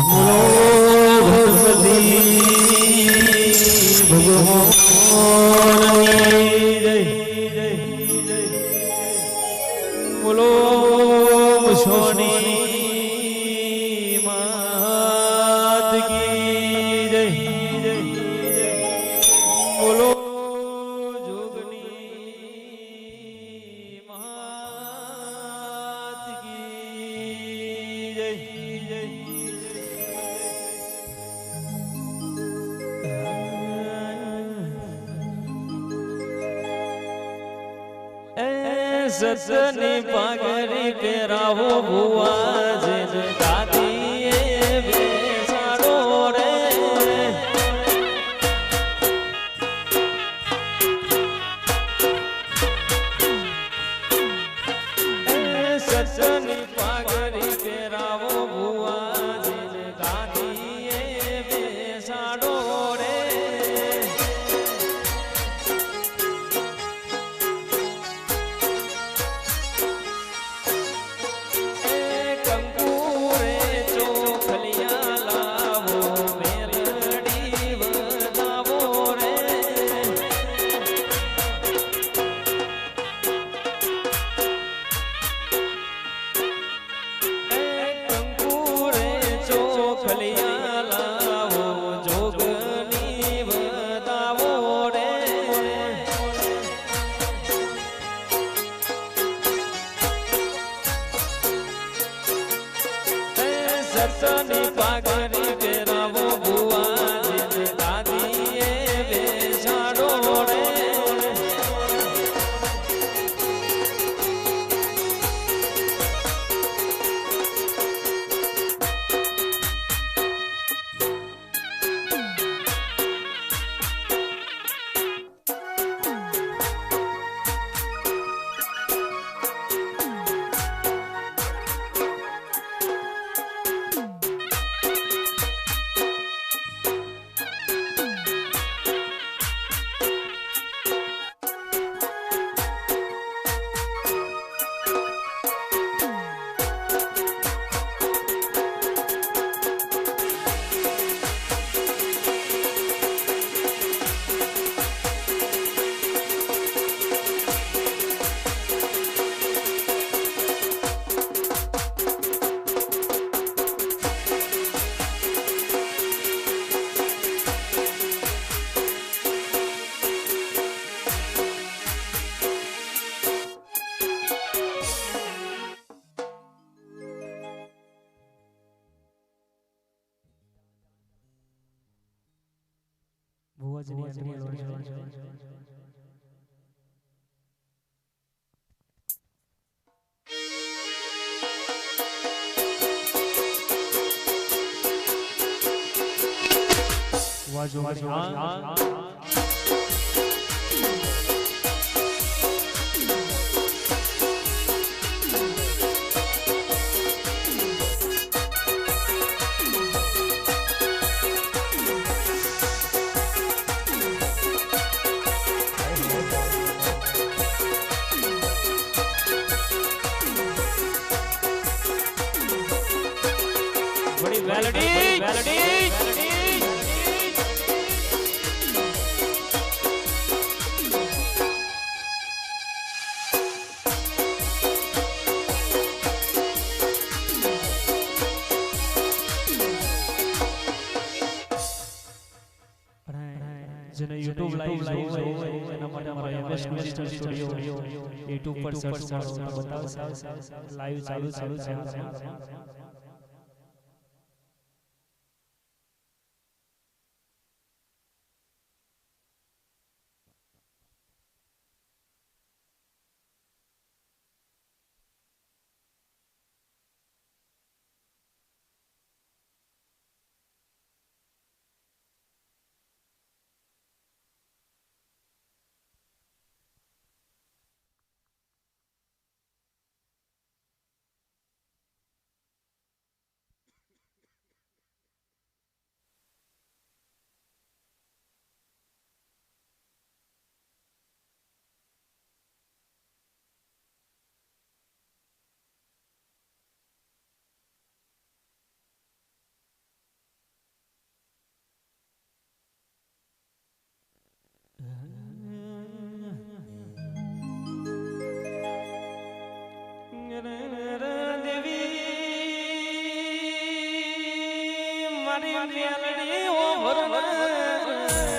બોલો ગણપતિ ભગવાનની જય બોલો મુછોની માત કી જય બોલો જોગની માત કી જય સતની પાઘડી પહેરાવો ભુવા જેને દાદીએ બેસાડો રે સતની પાઘડી પહેરાવો ભુવા જેને દાદીએ બેસાડો રે સતની પાઘડી પહેરાવો ભુવા જેને દાદીએ બેસાડો રે વાજો બડી વેલડી જેને YouTube લાઈવ જોવો એના માટે અમારા એમએસ ડિજિટલ સ્ટુડિયો YouTube પર સર્ચ કરો તો બતાવશે લાઈવ ચાલુ છે મારી મેલડી ઓ ભરવા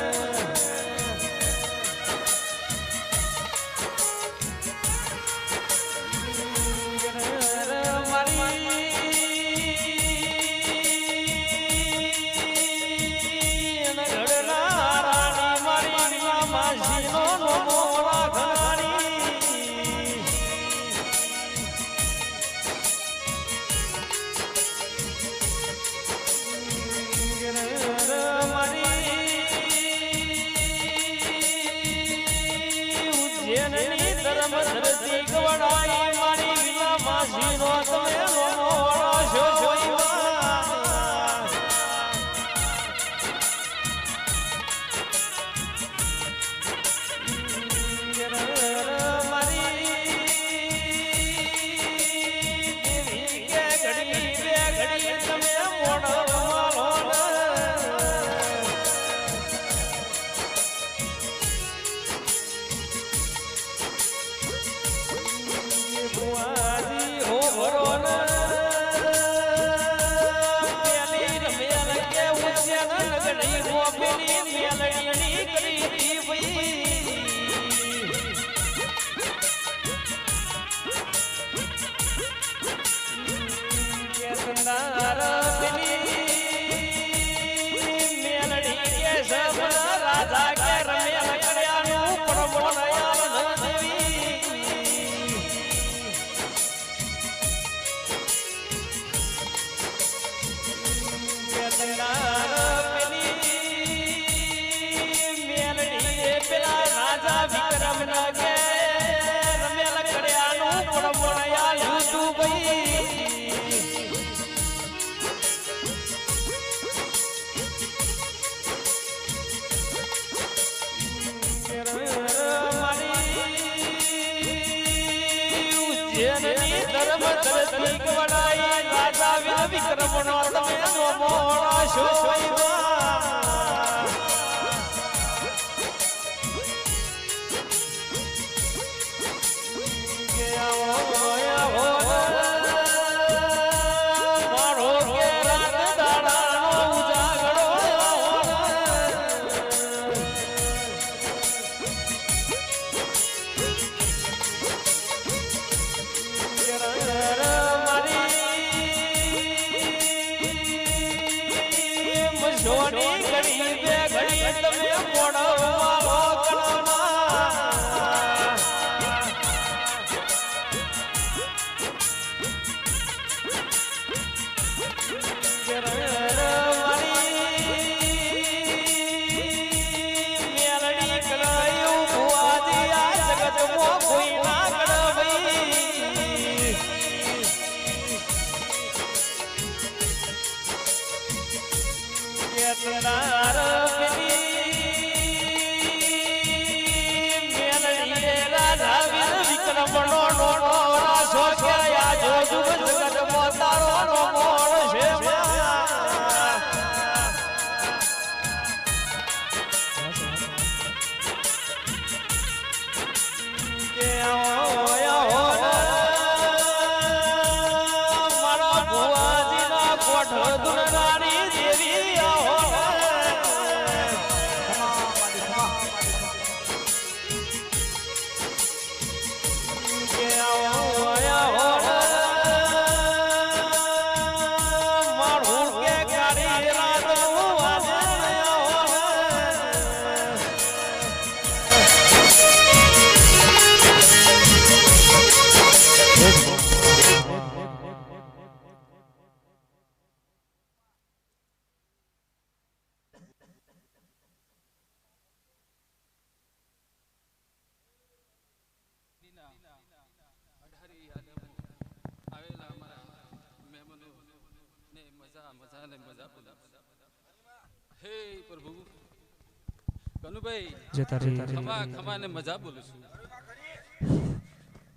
ખમા ને મજા બોલું છું.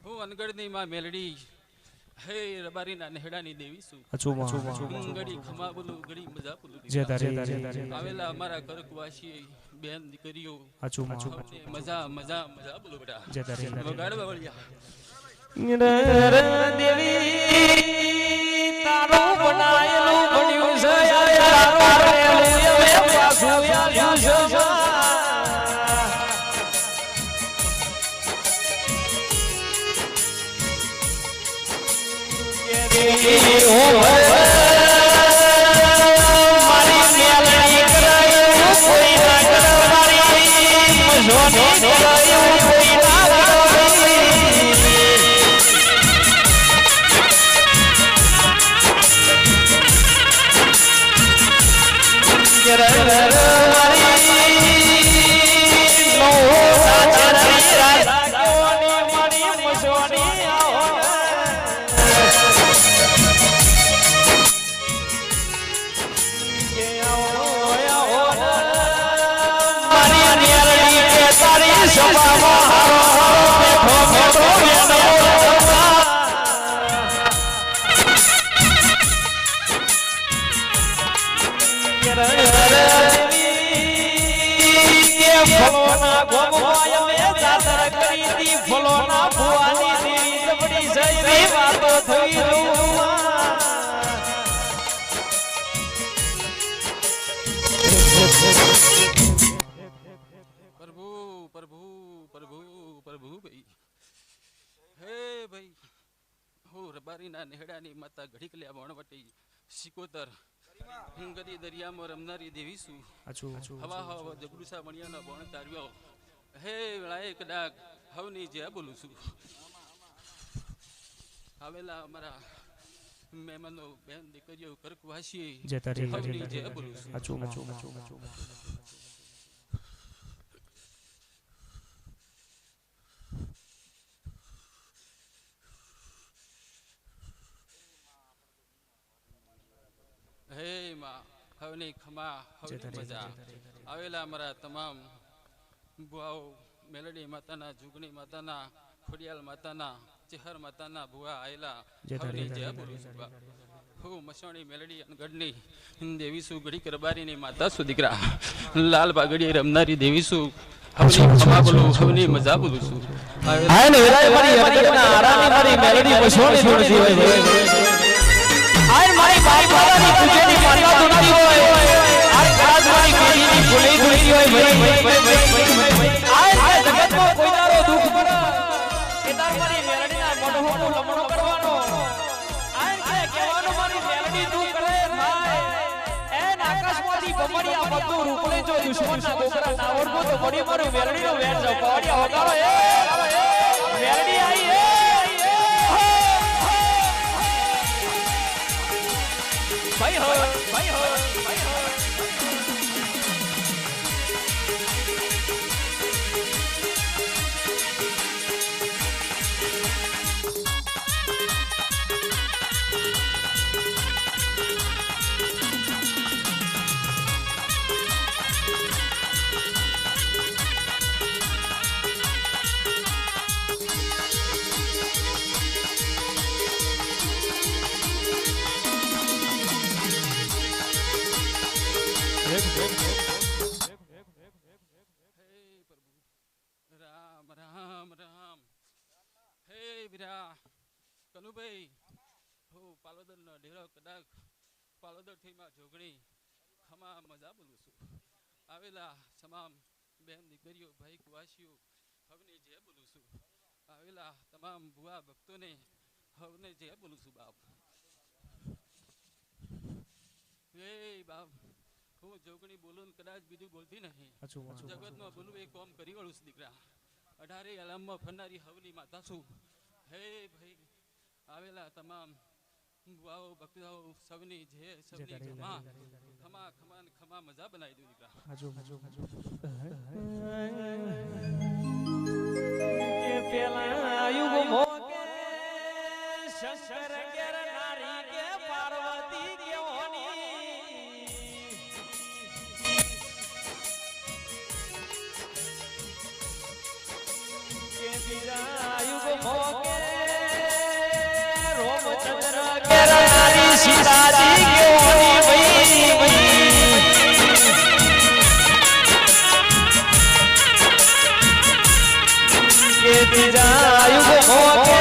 હું અનગઢની માં મેલડી હે રબારીના નેહડાની દેવી છું. ગડી ખમા બોલું, ગડી મજા બોલું. આવેલા અમારા કરકવાસી બેન દીકરીઓ મજા મજા મજા બોલો બેટા. વગાડવા વળ્યા દેવી તારું બનાયેલું બન્યું છે નેહડાની માતા ઘડીકલ્યા વણવટી સિકોતર ગદી દરિયામાં રમનારી દેવી છું હવા હવા જગરુસા મણિયાનો બણ તાર્યો હે વેળાએ કદાચ હવની જે બોલું છું આવેલા અમારા મહેમાનો બેન દીકરીઓ કરકવાસી હવની જે બોલું છું હે માં હવની ખમા હવની મજા આવેલા અમારા તમામ બુઆઓ મેલડી માતાના જુગણી માતાના ખોડિયાલ માતાના ચેહર માતાના બુઆ આયેલા હવની જય બોલું છું હું મસોણી મેલડી અનગઢની દેવી છું ગડી કરબારીની માતા છું દીકરા લાલ બાગડી રમનારી દેવી છું હવની ખમા બોલું હવની મજા બોલું છું આયને વેરાય મારી અનગઢના આરાની મારી મેલડી મસોણી છોડી હોય આય મારી બાઈ માતાની પૂજેની માતા ધૂણતી હોય આય રાજવાણી પેઢીની ભૂલી ધૂણતી હોય ભાઈ આય જગતમાં કોઈ દારો દુઃખ પડે કે તાર મારી મેલડીના મોઢોનો લમણો કરવાનો આય કે કહેવાનું મારી મેલડી તું કરે ભાઈ એન આકાશમાંથી બમડિયા બધું રૂપલે જો દુશ્મનના ગોકરા ના ઓળખો તો મડી મારું મેલડીનો વેર જાવ પાડિયા હોગાળો એ મેલડી આઈ એ ભાઈ હો ભાઈ હો ભાઈ હો કનુભાઈ હું પાલોદરનો ઢેરો કદાચ પાલોદરથી માં જોગણી ખમા મજા બોલું છું આવેલા તમામ બેન દીકરીઓ ભાઈ કુવાસીઓ હવને જે બોલું છું આવેલા તમામ બુઆ ભક્તોને હવને જે બોલું છું બાપ એ બાપ હું જોગણી બોલું કદાચ બીજું બોલતી નહીં જગતમાં બોલું એ કોમ કરી વળું છું દીકરા 18 આલામમાં ફરનારી હવની માતા છું હે ભાઈ આવેલા તમામ બુઆઓ ભક્તાઓ સૌની જે સૌની ખમા ખમા ખમા ખમા મજા બનાવી દઉં દીકરા કે પેલા યુગ મોકે શંકર કેર નારી કે પાર્વતી કેવાની કે બીજા યુગ મોકે રોમચંદ્ર કેર નારી સીતાજી કેવાની કે બીજા યુગ મોકે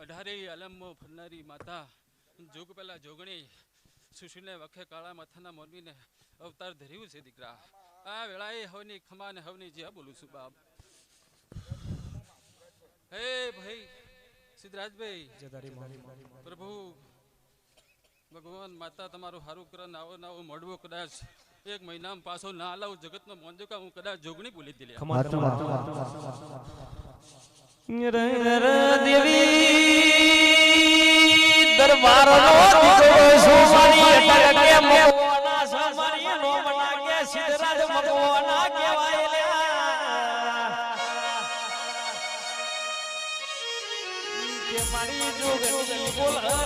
18 આલમમાં ફરનારી માતા જોગ પેલા જોગણી સુશીલને વખે કાળા માથાના મોરબીને અવતાર ધર્યું છે દીકરા. આ વેળાએ હવની ખમા ને હવની જ્યાં બોલું છું બાપ. હે ભાઈ સિદ્ધરાજભાઈ પ્રભુ ભગવાન માતા તમારું સારું કરે નાવો નાવો મળવો કદાચ 1 મહિનામાં પાછો ના લાવું જગતનો મોંજોકા હું કદાચ જોગણી બોલી દે દેવી દરબાર નો દીકરો સોમાની અટકે મગવાના સોમાની નો મના કે સિદ્ધરાજ મગવાના કહેવાય લે કે મારી જોગણી બોલ કાલ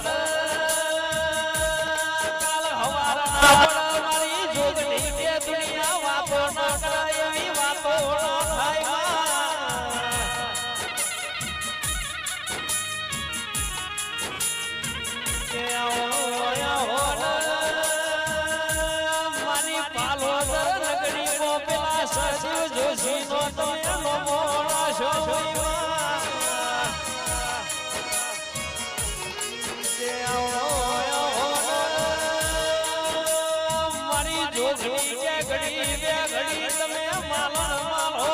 હવારા મારી જોગણી કે દુનિયા વાતો ના કરાય એવી વાતો નો થાય મારી પાલો નગરી કો પેલા સજીવ જોશી નો તમે મોણા છો મારી જોગણી કે ઘડી બે ઘડી તમે માલો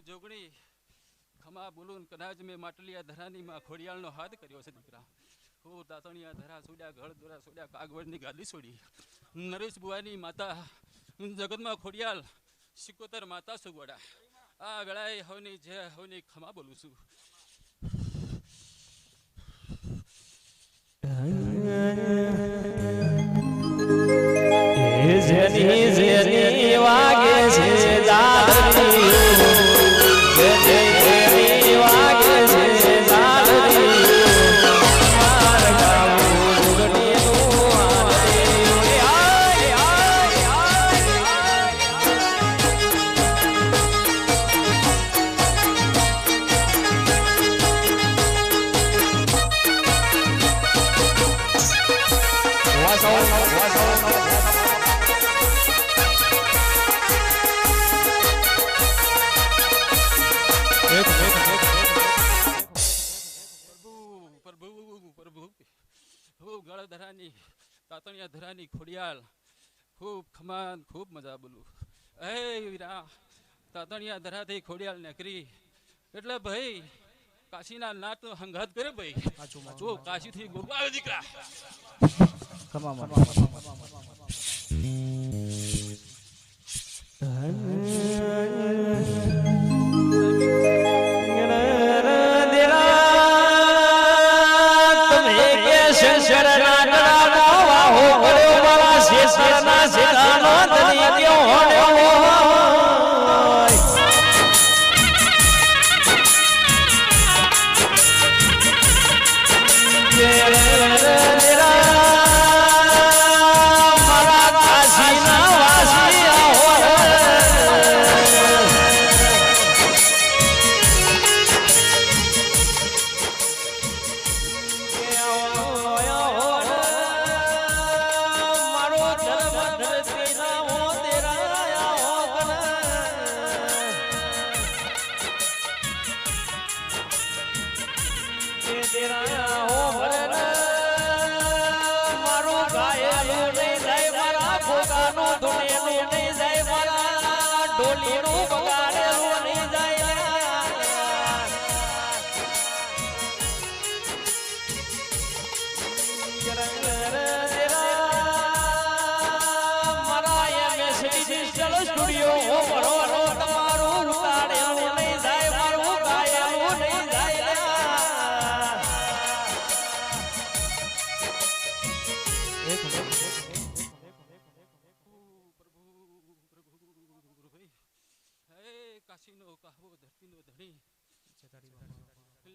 જોગણી ખમા બોલું કદાચ મેં માટલિયા ધરાની માં ખોડિયાળનો હાથ કર્યો છે દીકરા. હું દાતણિયા ધરા છોડ્યા ઘર દોરા છોડ્યા કાગવડની ગાદી છોડી નરેશ બુવાની માતા જગતમાં ખોડિયાળ 77 માતા સુગવડા. આ વેળાએ હવની જે હવની ખમા બોલું છું. જેની જેની વાગે છે જાદરી જેની વાગે છે જાદરી માર ગાવું જોગણી નું આદરી આય તાતણિયા ધરાની ખોડિયાળ ખૂબ ખમાન ખૂબ મજા બોલું. એ વીરા તાતણિયા ધરાથી ખોડિયાળ નકરી એટલે ભાઈ કાશીના નાટનો હંગાત કરે ભાઈ. જો કાશીથી ગોગા આવે દીકરા.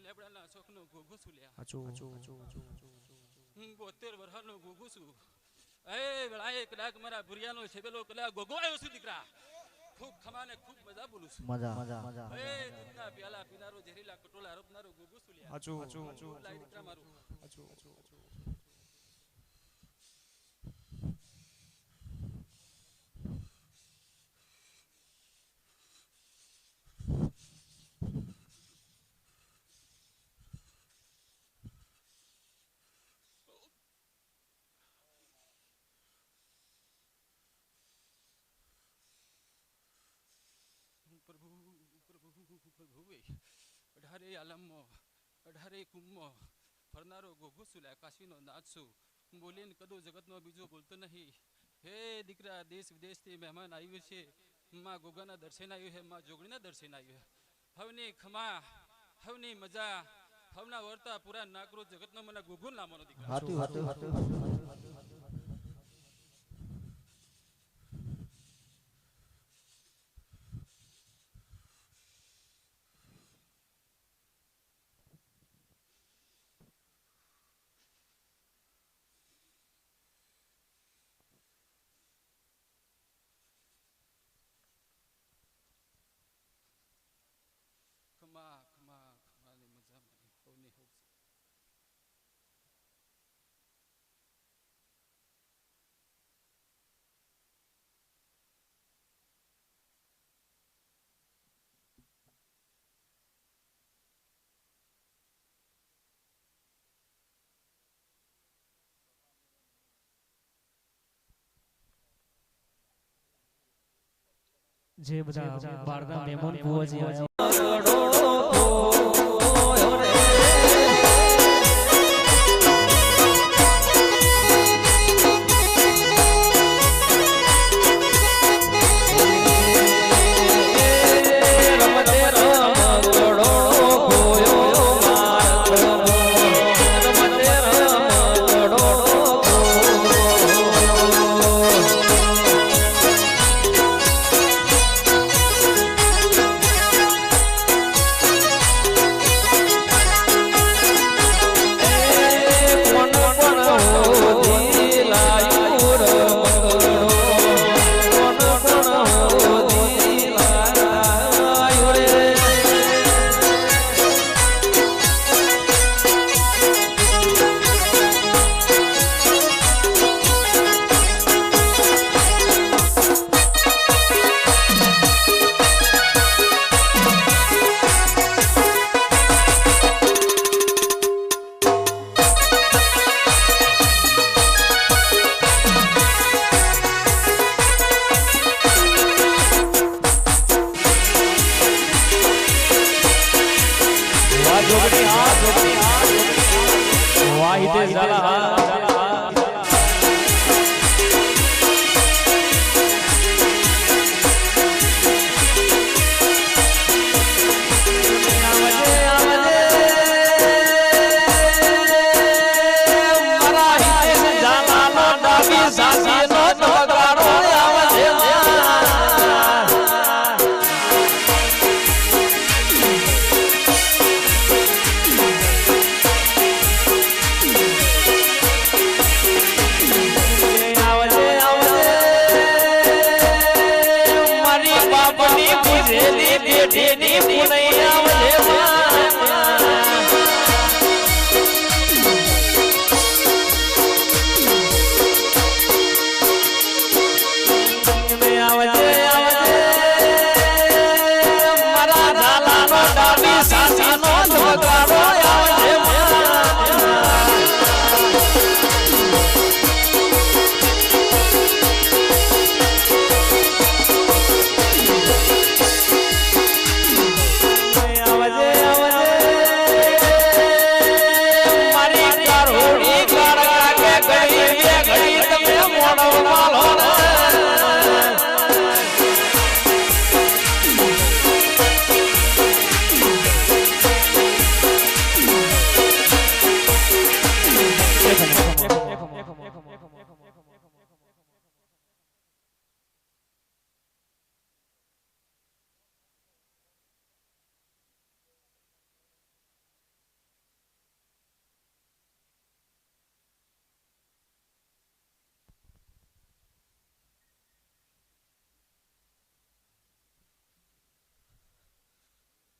લેબડાના શોખનો ગોગો સુલ્યા. 72 વર્ષનો ગોગો છું. એ વેળાએ કદાચ મારા ભુરિયાનો છેબેલો કદાચ ગોગો આવ્યો છે દીકરા. ખૂબ ખમાને ખૂબ મજા બોલું છું. મજા એ દૂધના પ્યાલા પીનારો ઝેરીલા કટોલા રોપનારો ગોગો સુલ્યા. દીકરા મારું ભુવે અઢારે આલમમાં અઢારે કુંભમાં ફરનારો ગોગો સુલા કાશીનો નાચશું બોલીને કદો જગતમાં બીજો બોલતો નહીં. હે દીકરા, દેશ વિદેશથી મહેમાન આવ્યું છે. માં ગોગાના દર્શન આવ્યું છે, માં જોગણીના દર્શન આવ્યું છે. હવની ખમા, હવની મજા, હવના વર્તા પૂરા નાકરો જગતનો મને ગોગો નામનો દીકરા. ખમા ખમા ખમાની મજા મારી હવની હવ જે બધા બારના મહેમાન ભુવાજી આજે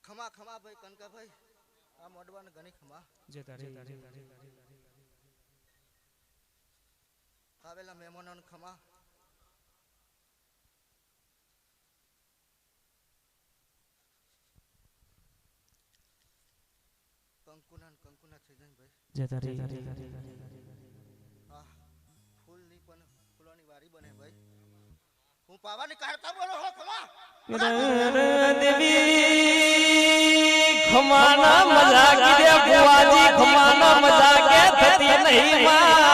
ખમા ખમા ભાઈ કનકાભાઈ, આ મોડવાને ઘણી ખમા. જે તારી આવેલા મહેમાનોને ખમા. કંકુના થઈ જાય ભાઈ. જે તારી હા, ફૂલની પણ ફૂલોની વારી બને ભાઈ. હું પાવાની કાઢતા બોલો હો ખમા. દેવી ખમાના મજા કીધે બુઆજી ખમાના મજા કે થતી નહીં માં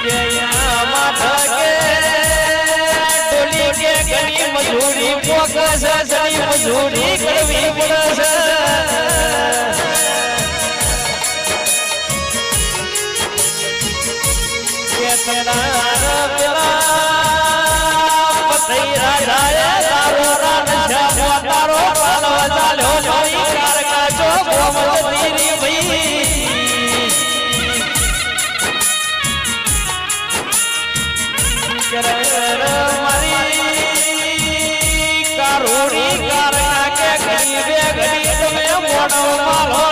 કે યા માથા કે ડોલી કે ઘણી મજૂરી પોકસ સડી મજૂરી કરવી પડશે કે તના પેલા પતઈ રાજાએ તારો રાન છે તારો પાલવા ચાલ્યો જોઈ કારકા જો ગોમત તીરી ભઈ કર મારી કારોડી કારકા કે ઘણી બે ઘડી તમે મોડો માલો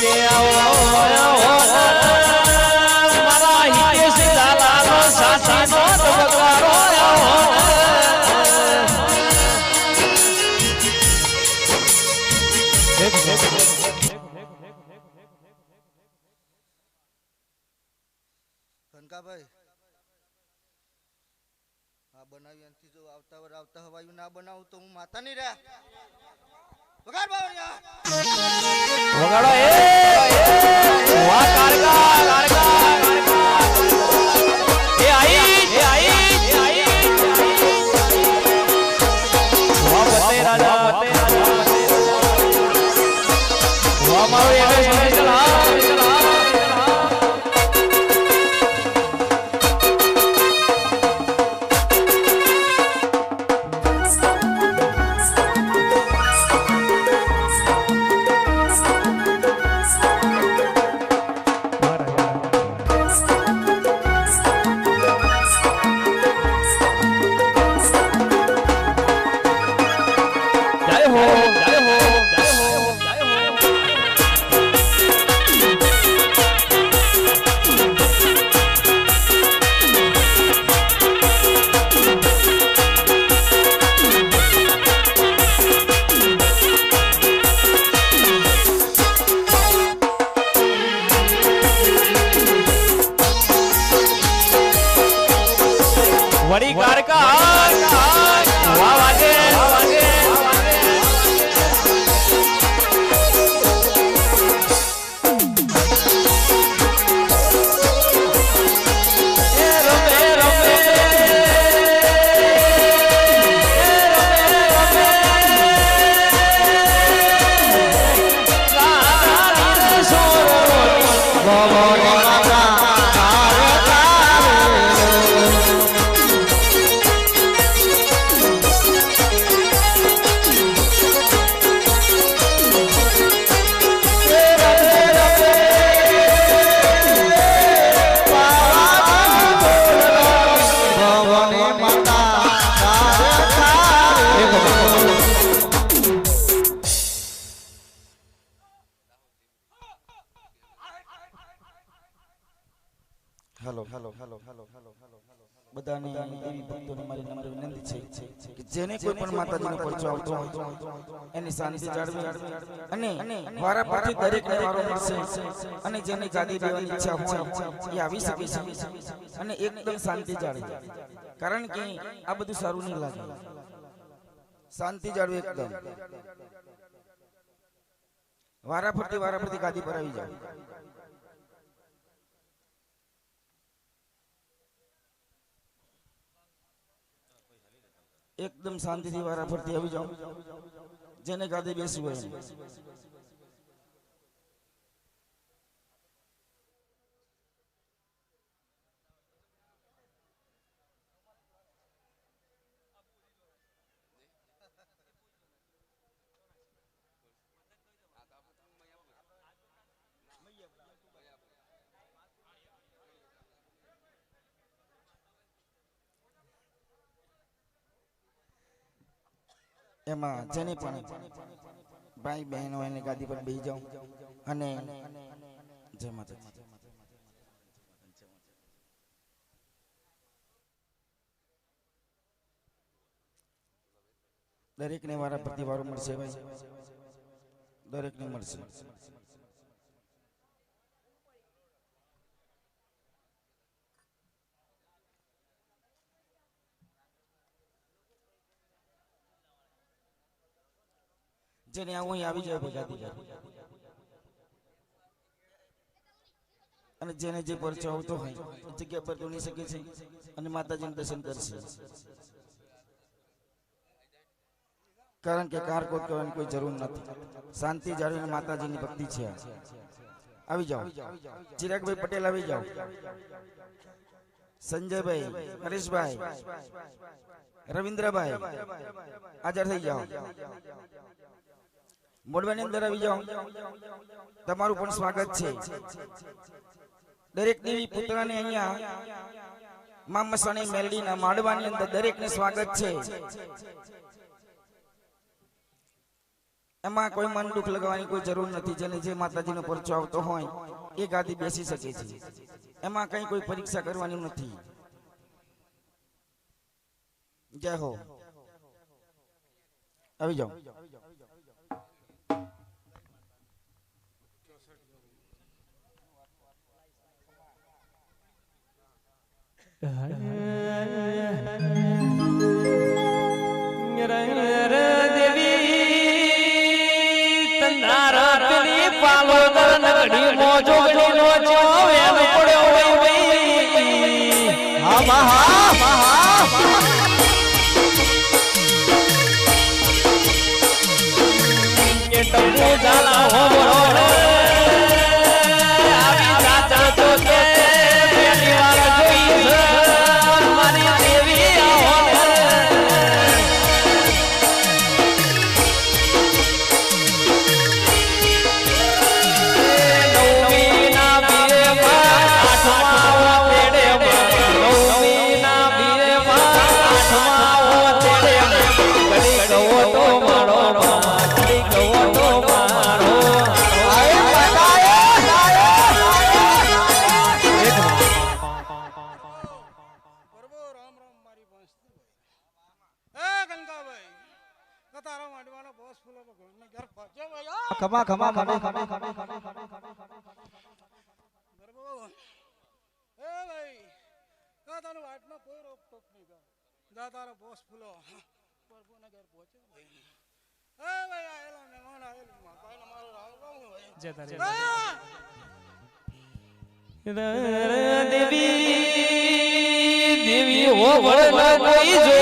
કે મારા હિતેશ ઝાલાનો સાચીનો તબકારો કનકાભાઈ આ બનાવી અંથી જો આવતા હવાયું ના બનાવું તો હું માતા નહીં રહ્યા વગાડ બાવળિયા વગાડો એ વાહ કારકા એ આઈ વાહ બતે રાજા વાહ મારો એ ચલા વડી કારકા વાહ વાગે બધાને દેવી ભક્તોને મારી નમ્ર વિનંતી છે કે જેને કોઈ પણ માતાજીનો પરિચય આવતો હોય એની શાંતિ જાળવી અને વારા પાછી દરેકને વારો મળશે અને જેને ગાદી દેવાની ઈચ્છા હોય એ આવી શકે છે અને એકદમ શાંતિ જાળવી કારણ કે આ બધું સારું નહીં લાગે શાંતિ જાળવી એકદમ વારા ફરતી ગાદી પર આવી જાય एकदम शांति थी वारा फरती अभी जाओ जेने गादी बेसी हुए એમાં જેને પણ ભાઈ બહેનો એને ગાદી પર બેસી જાઓ અને જય માતાજી દરેકને વારા પ્રતિ વારો મળશે ભાઈ દરેકને મળશે જેને આવું અહીં આવી જાય ભેગા થઈ જાય અને જેને જે પરચો આવતો હોય એ જગ્યા પર બની શકે છે અને માતાજીનું દર્શન કરશે કારણ કે કારકોટ કરવાની કોઈ જરૂર નથી શાંતિ જાળવીને માતાજીની ભક્તિ છે આવી જાઓ ચિરાગભાઈ પટેલ આવી જાઓ સંજયભાઈ હરીશભાઈ રવિન્દ્રભાઈ હાજર થઈ જાઓ મોડવાની અંદર આવી જાઓ તમારું પણ સ્વાગત છે દરેક દેવી પુત્રને અહીંયા મા મસાણી મેલડીના માડવાની અંદર દરેકને સ્વાગત છે એમાં કોઈ મન દુઃખ લગાવવાની કોઈ જરૂર નથી જેને જે માતાજીનો પરચો આવતો હોય એ ગાદી બેસી શકે છે એમાં કઈ કોઈ પરીક્ષા કરવાની નથી જય હો આવી જાઓ ખમા ખમા મને એ ભાઈ દાદાનો વાટમાં કોઈ રોક ટોક નહીં કર દાદાનો બોસ ફૂલો પ્રભુને ઘર પહોંચે ભાઈ એ ભાઈ આયેલા મહેમાન આયેલા માતાનો મારો રાવ ભાઈ જય તારે દેવી દેવી હો વડલા કોઈ જો